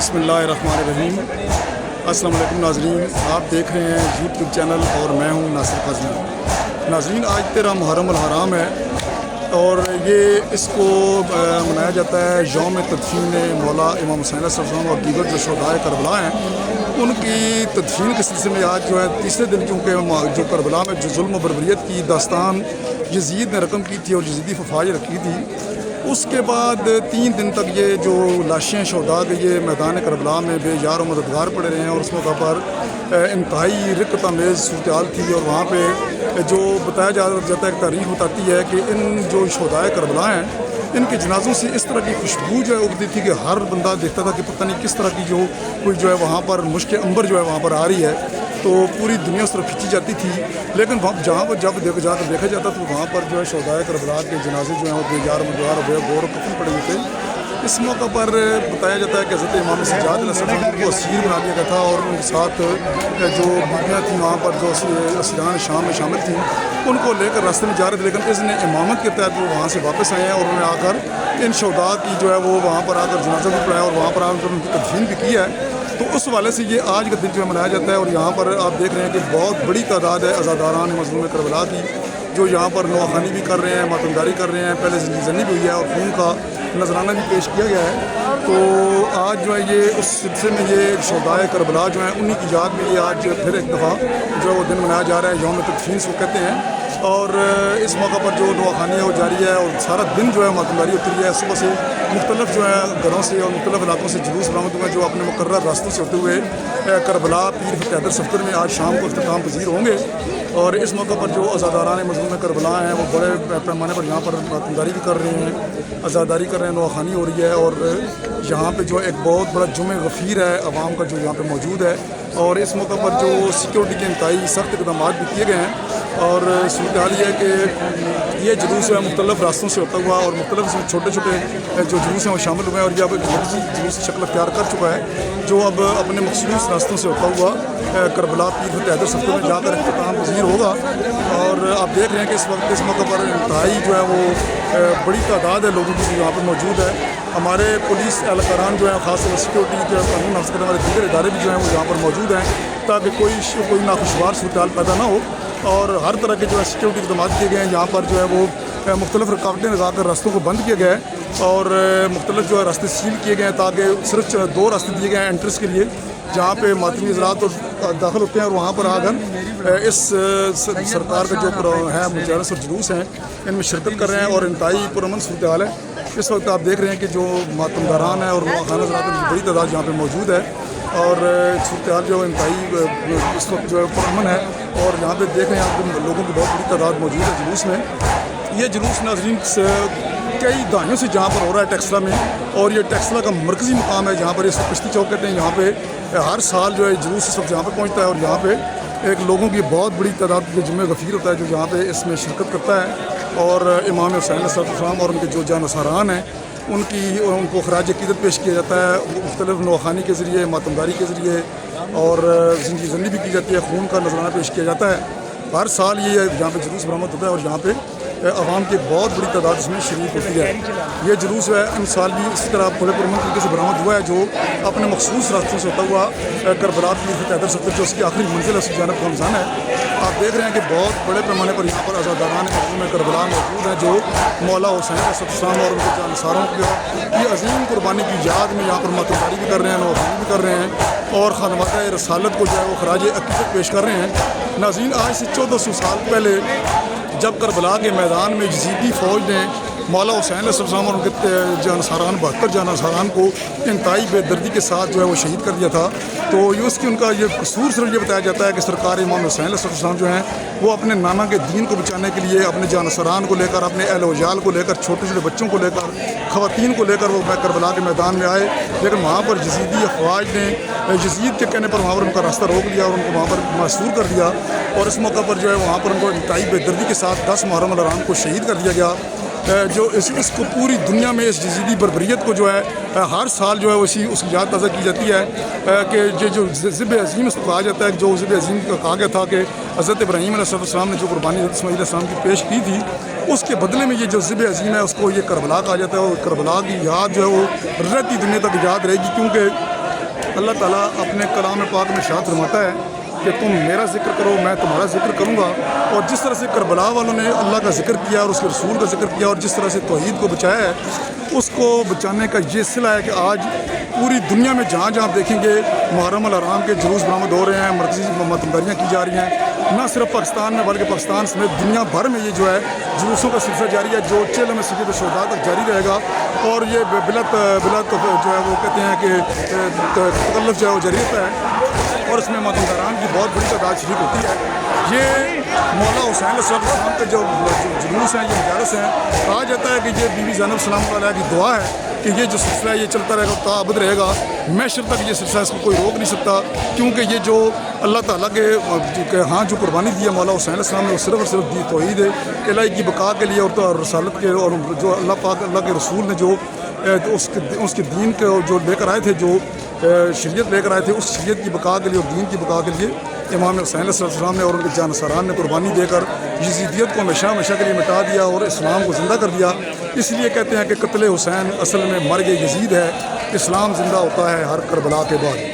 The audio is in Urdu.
بسم اللہ الرحمن الرحیم۔ السلام علیکم ناظرین، آپ دیکھ رہے ہیں یوٹیوب چینل اور میں ہوں ناصر قاضی۔ ناظرین، آج 13 محرم الحرام ہے اور یہ اس کو منایا جاتا ہے یوم تدفین مولا امام حسین علیہ السلام اور دیگر جو شہدائے کربلا ہیں ان کی تدفین کے سلسلے میں آج جو ہے تیسرے دن، کیونکہ جو کربلا میں جو ظلم و بربریت کی داستان یزید نے رقم کی تھی اور یزیدی ففاج رکھی تھی، اس کے بعد 3 دن تک یہ جو لاشیں شہداء کے یہ میدان کربلا میں بے یار و مددگار پڑے رہے ہیں اور اس موقع پر انتہائی رقت آمیز صورتحال تھی۔ اور وہاں پہ جو بتایا جاتا ہے، تاریخ بتاتی ہے کہ ان جو شہداء کربلا ہیں ان کے جنازوں سے اس طرح کی خوشبو جو ہے اگتی تھی کہ ہر بندہ دیکھتا تھا کہ پتہ نہیں کس طرح کی جو کوئی جو ہے وہاں پر مشک عنبر جو ہے وہاں پر آ رہی ہے، تو پوری دنیا اس طرف کھینچی جاتی تھی۔ لیکن جہاں پر جب جا کر دیکھا جاتا تو وہاں پر جو ہے شہداء کربلا کے جنازے جو ہیں وہ بے یار مددگار و بے غور و کفن پڑے ہوئے تھے۔ اس موقع پر بتایا جاتا ہے کہ حضرت امام سجاد علیہ السلام کو اسیر بنا دیا گیا تھا اور ان کے ساتھ جو بیویاں تھیں وہاں پر جو اسیران شام میں شامل تھیں ان کو لے کر راستے میں جا رہے تھے، لیکن اس نے امامت کے تحت وہ وہاں سے واپس آئے ہیں اور انہوں نے آ کر ان شہداء کی جو ہے وہ وہاں پر آ کر جنازہ بھی پڑھایا اور وہاں پر آ کر ان کی تدفین بھی کی ہے۔ تو اس حوالے سے یہ آج کا دن جو ہے منایا جاتا ہے اور یہاں پر آپ دیکھ رہے ہیں کہ بہت بڑی تعداد ہے عزاداران مظلوم کربلا کی جو یہاں پر نواخوانی بھی کر رہے ہیں، ماتمداری کر رہے ہیں، پہلے زنی بھی ہوئی ہے اور خون کا نذرانہ بھی پیش کیا گیا ہے۔ تو آج جو ہے یہ اس سلسلے میں یہ شہداء کربلا جو ہیں انہی کی یاد میں یہ آج پھر ایک دفعہ جو ہے وہ دن منایا جا رہا ہے، یوم تدفین اس کو کہتے ہیں۔ اور اس موقع پر جو نواخوانی ہے وہ جاری ہے اور سارا دن جو ہے ماتمداری ہوتی رہی ہے۔ صبح سے مختلف جو ہے گھروں سے اور مختلف علاقوں سے جلوس برآمد ہوئے جو اپنے مقررہ راستوں سے ہوتے ہوئے کربلا پیر فتح حیدر صفدر میں آج شام کو اختتام پذیر ہوں گے۔ اور اس موقع پر جو عزاداران مظلوم کربلا ہیں وہ بڑے پیمانے پر یہاں پر ماتمداری بھی کر رہے ہیں، عزاداری کر رہے ہیں، نواخوانی ہو رہی ہے اور یہاں پہ جو ایک بہت بڑا جمع غفیر ہے عوام کا جو یہاں پہ موجود ہے۔ اور اس موقع پر جو سیکورٹی کے انتہائی سخت اقدامات بھی کیے گئے ہیں اور صورتحال یہ ہے کہ یہ جلوس ہے مختلف راستوں سے ہوتا ہوا اور مختلف چھوٹے چھوٹے جو جلوس ہیں وہ شامل ہوئے ہیں اور یہ اب جلوس کی شکل اختیار کر چکا ہے جو اب اپنے مخصوص راستوں سے ہوتا ہوا کربلا پیر فتح حیدر صفدر میں جا کر اختتام پذیر ہوگا۔ اور آپ دیکھ رہے ہیں کہ اس وقت اس موقع پر انتہائی جو ہے وہ بڑی تعداد ہے لوگوں کی یہاں پر موجود ہے۔ ہمارے پولیس اہلکاران جو ہیں، خاص طور سیکورٹی جو ہے قانون نافذ کرنے والے دیگر ادارے بھی جو ہیں وہ یہاں پر موجود ہیں تاکہ کوئی ناخوشگوار صورتحال پیدا نہ ہو اور ہر طرح کے جو ہے سیکورٹی اقدامات کیے گئے ہیں۔ یہاں پر جو ہے وہ مختلف رکاوٹیں لگا کر راستوں کو بند کیا گیا ہے اور مختلف جو ہے راستے سیل کیے گئے ہیں تاکہ صرف 2 راستے دیے گئے ہیں انٹرس کے لیے جہاں پہ ماتمی حضرات داخل ہوتے ہیں اور وہاں پر آ کر اس سرکار کا جو ہے مجالس اور جلوس ہیں ان میں شرکت کر رہے ہیں اور انتہائی پرامن صورتحال ہے۔ اس وقت آپ دیکھ رہے ہیں کہ جو ماتمداران ہیں اور نواخوان حضرات کی بڑی تعداد یہاں پہ موجود ہے اور صورتحال جو انتہائی اس وقت جو ہے پرامن ہے اور یہاں پہ دیکھ رہے ہیں آپ لوگوں کی بہت بڑی تعداد موجود ہے جلوس میں۔ یہ جلوس ناظرین کئی دہائیوں سے جہاں پر ہو رہا ہے ٹیکسلا میں اور یہ ٹیکسلا کا مرکزی مقام ہے جہاں پر اس کشتی چوک کہتے ہیں، یہاں پہ ہر سال جو ہے جلوس اس وقت یہاں پہ پہنچتا ہے اور یہاں پہ ایک لوگوں کی بہت بڑی تعداد کے جمع غفیر ہوتا ہے جو یہاں پہ اس میں شرکت کرتا ہے اور امام حسین علیہ السلام اور ان کے جو جانصاران ہیں ان کو خراج عقیدت پیش کیا جاتا ہے مختلف نواخوانی کے ذریعے، ماتمداری کے ذریعے اور زنی بھی کی جاتی ہے، خون کا نذرانہ پیش کیا جاتا ہے۔ ہر سال یہ یہاں پہ جلوس برآمد ہوتا ہے اور یہاں پہ عوام کی ایک بہت بڑی تعداد اس میں شریک ہوتی ہے۔ یہ جلوس ہے ان سال بھی اسی طرح بڑے پرامن طریقے سے برآمد ہوا ہے جو اپنے مخصوص راستوں سے ہوتا ہوا کربلا پیر فتح حیدر صفدر جو اس کی آخری منزل ہے اس کی جانب گامزن ہے۔ آپ دیکھ رہے ہیں کہ بہت بڑے پیمانے پر یہاں پر عزاداران مظلوم کربلا موجود ہیں جو مولا حسین علیہ السلام اور ان کے جانصاروں کی عظیم قربانی کی یاد میں یہاں پر ماتمداری بھی کر رہے ہیں، نواخوانی بھی کر رہے ہیں اور خانوادہ رسالت کو جو ہے وہ خراج عقیدت پیش کر رہے ہیں۔ ناظرین، آج سے 1400 سال پہلے جب کربلا کے میدان میں یزیدی فوج نے مولا حسین علیہ السلام اور ان کے جانصاران 72 جانصاران کو انتہائی بے دردی کے ساتھ جو ہے وہ شہید کر دیا تھا، تو اس کی ان کا یہ قصور صرف یہ بتایا جاتا ہے کہ سرکار امام حسین علیہ السلام جو ہیں وہ اپنے نانا کے دین کو بچانے کے لیے اپنے جانصاران کو لے کر، اپنے اہل و عیال کو لے کر، چھوٹے چھوٹے بچوں کو لے کر، خواتین کو لے کر وہ کربلا کے میدان میں آئے، لیکن وہاں پر یزیدی افواج نے یزید کے کہنے پر وہاں پر ان کا راستہ روک لیا اور ان کو وہاں پر محصور کر دیا اور اس موقع پر جو ہے وہاں پر ان کو انتہائی بے دردی کے ساتھ 10 محرم الحرام کو شہید کر دیا گیا۔ جو اس کو پوری دنیا میں اس یزیدی بربریت کو جو ہے ہر سال جو ہے اس کی یاد تازہ کی جاتی ہے کہ جو ذبح عظیم اس کو کہا جاتا ہے، جو ذبح عظیم کا کہا گیا تھا کہ حضرت ابراہیم علیہ السلام نے جو قربانی حضرت اسماعیل علیہ السلام کی پیش کی تھی اس کے بدلے میں یہ جو ذبح عظیم ہے اس کو یہ کربلا کہا جاتا ہے اور کربلا کی یاد جو ہے وہ رہتی دنیا تک یاد رہے گی، کیونکہ اللہ تعالیٰ اپنے کلام پاک میں ارشاد فرماتا ہے کہ تم میرا ذکر کرو میں تمہارا ذکر کروں گا. اور جس طرح سے کربلا والوں نے اللہ کا ذکر کیا اور اس کے رسول کا ذکر کیا اور جس طرح سے توحید کو بچایا ہے, اس کو بچانے کا یہ صلہ ہے کہ آج پوری دنیا میں جہاں جہاں دیکھیں گے محرم الحرام کے جلوس برآمد ہو رہے ہیں, مرکزی ماتمداریاں کی جا رہی ہیں. نہ صرف پاکستان میں بلکہ پاکستان سمیت دنیا بھر میں یہ جو ہے جلوسوں کا سلسلہ جاری ہے, جو چل میں سید الشہداء تک جاری رہے گا. اور یہ بلت جو ہے وہ کہتے ہیں کہ تکلف جو ہے وہ جاری رہتا ہے, اور اس میں ماتمداران کی بہت بڑی تعداد شریک ہوتی ہے. یہ مولا حسین علیہ السلام کے جو جلوس ہیں, یہ مجالس ہیں, کہا جاتا ہے کہ یہ بی بی زینب سلام علیہ کی دعا ہے کہ یہ جو سلسلہ ہے یہ چلتا رہے گا, تابد رہے گا محشر تک. یہ سلسلہ اس کو کوئی روک نہیں سکتا, کیونکہ یہ جو اللہ تعالیٰ کے ہاں جو قربانی دی ہے مولا حسین علیہ السلام نے, وہ صرف اور صرف دی توحید ہے الہی کی بقا کے لیے اور رسالت کے, اور جو اللہ پاک اللہ کے رسول نے جو اس کے دین کے جو لے کر آئے تھے, جو شریعت لے کر آئے تھے, اس شریعت کی بقا کے لیے اور دین کی بقا کے لیے امام حسین علیہ السلام نے اور ان کے جانصاران نے قربانی دے کر یزیدیت کو ہمیشہ ہمیشہ کے لیے مٹا دیا اور اسلام کو زندہ کر دیا. اس لیے کہتے ہیں کہ قتل حسین اصل میں مرگ یزید ہے, اسلام زندہ ہوتا ہے ہر کربلا کے بعد.